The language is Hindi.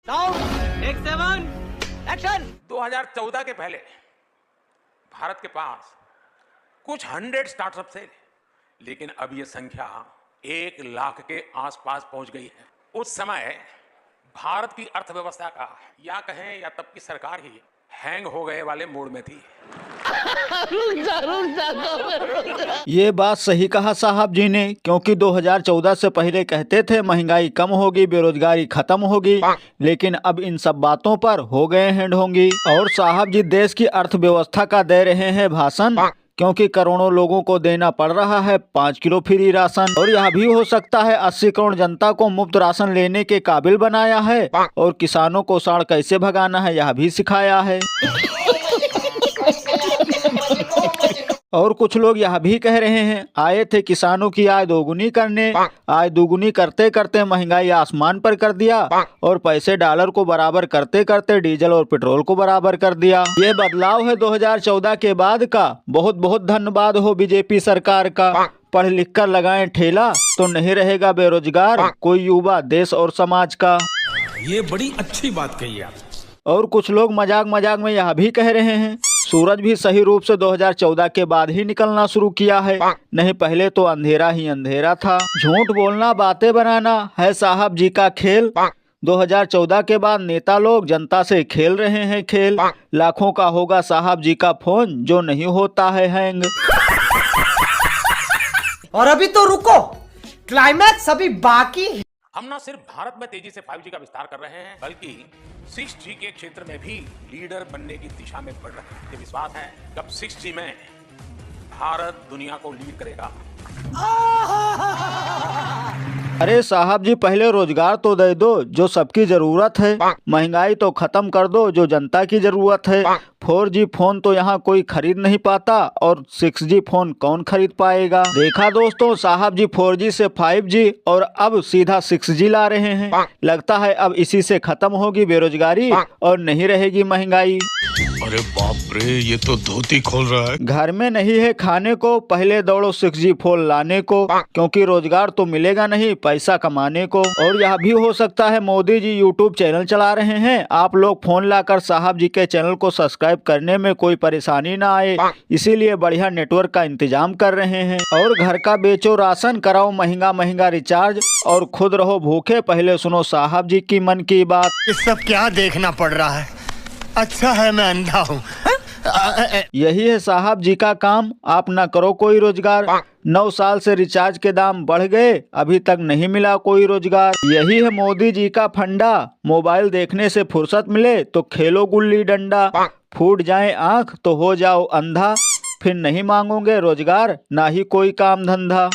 Count, take 7, action. 2014 के पहले भारत के पास कुछ 100 स्टार्टअप थे, लेकिन अब ये संख्या 1 लाख के आसपास पहुंच गई है। उस समय भारत की अर्थव्यवस्था का या कहें या तब की सरकार ही हैंग हो गए वाले मूड में थी। ये बात सही कहा साहब जी ने, क्योंकि 2014 से पहले कहते थे महंगाई कम होगी, बेरोजगारी खत्म होगी, लेकिन अब इन सब बातों पर हो गए हैं ढोंगी। और साहब जी देश की अर्थव्यवस्था का दे रहे हैं भाषण, क्योंकि करोड़ों लोगों को देना पड़ रहा है 5 किलो फ्री राशन। और यह भी हो सकता है 80 करोड़ जनता को मुफ्त राशन लेने के काबिल बनाया है, और किसानों को साड़ कैसे भगाना है यह भी सिखाया है। और कुछ लोग यह भी कह रहे हैं आए थे किसानों की आय दोगुनी करने, आय दोगुनी करते करते महंगाई आसमान पर कर दिया, और पैसे डॉलर को बराबर करते करते डीजल और पेट्रोल को बराबर कर दिया। ये बदलाव है 2014 के बाद का। बहुत बहुत धन्यवाद हो बीजेपी सरकार का। पढ़ लिख कर लगाएं ठेला तो नहीं रहेगा बेरोजगार कोई युवा देश और समाज का। ये बड़ी अच्छी बात कही आप। और कुछ लोग मजाक मजाक में यह भी कह रहे हैं सूरज भी सही रूप से 2014 के बाद ही निकलना शुरू किया है, नहीं पहले तो अंधेरा ही अंधेरा था। झूठ बोलना बातें बनाना है साहब जी का खेल। 2014 के बाद नेता लोग जनता से खेल रहे हैं खेल। लाखों का होगा साहब जी का फोन जो नहीं होता है हैंग। और अभी तो रुको, क्लाइमैक्स अभी बाकी है। हम न सिर्फ भारत में तेजी से 5G का विस्तार कर रहे हैं, बल्कि 6G के क्षेत्र में भी लीडर बनने की दिशा में बढ़ रहे हैं। मुझे विश्वास है कि अब 6G में भारत दुनिया को लीड करेगा। अरे साहब जी पहले रोजगार तो दे दो जो सबकी जरूरत है, महंगाई तो खत्म कर दो जो जनता की जरूरत है। 4G फोन तो यहाँ कोई खरीद नहीं पाता, और 6G फोन कौन खरीद पाएगा। देखा दोस्तों, साहब जी 4G से 5G और अब सीधा 6G ला रहे हैं। लगता है अब इसी से खत्म होगी बेरोजगारी और नहीं रहेगी महंगाई। अरे बाप रे, ये तो धोती खोल रहा है। घर में नहीं है खाने को, पहले दौड़ो 6G फोन लाने को, क्योंकि रोजगार तो मिलेगा नहीं पैसा कमाने को। और यह भी हो सकता है मोदी जी यूट्यूब चैनल चला रहे हैं, आप लोग फोन लाकर साहब जी के चैनल को सब्सक्राइब करने में कोई परेशानी ना आए, इसीलिए बढ़िया नेटवर्क का इंतजाम कर रहे हैं। और घर का बेचो राशन, कराओ महंगा महंगा रिचार्ज, और खुद रहो भूखे, पहले सुनो साहब जी की मन की बात। ये सब क्या देखना पड़ रहा है? अच्छा है मैं अंधा हूँ। यही है साहब जी का काम, आप ना करो कोई रोजगार। 9 साल से रिचार्ज के दाम बढ़ गए, अभी तक नहीं मिला कोई रोजगार। यही है मोदी जी का फंडा, मोबाइल देखने से फुर्सत मिले तो खेलो गुल्ली डंडा, फूट जाए आंख तो हो जाओ अंधा, फिर नहीं मांगोगे रोजगार ना ही कोई काम धंधा।